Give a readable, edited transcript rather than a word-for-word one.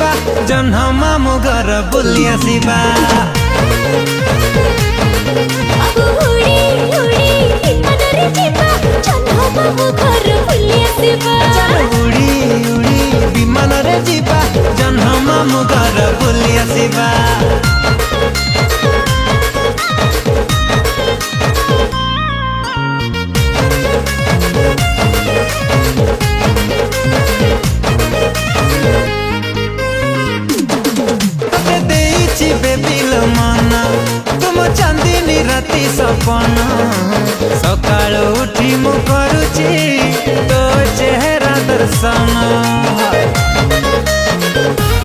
ଯିବା ଜହ୍ନ ମାମୁଁ ଘର ବୁଲି ଆସିବା। ବାବୁ ଉଡ଼ି ଉଡ଼ି ବିମାନରେ ଯିବା ଜହ୍ନ ମାମୁଁ ଘର ବୁଲି ଆସିବା। ଉଡ଼ି ଉଡ଼ି ବିମାନରେ ଯିବା ଜହ୍ନ ମାମୁଁ ଘର ବୁଲି ଆସିବା। तुम चांदनी राति सपन सकाल उठी मु करुची तो चेहरा दर्शन।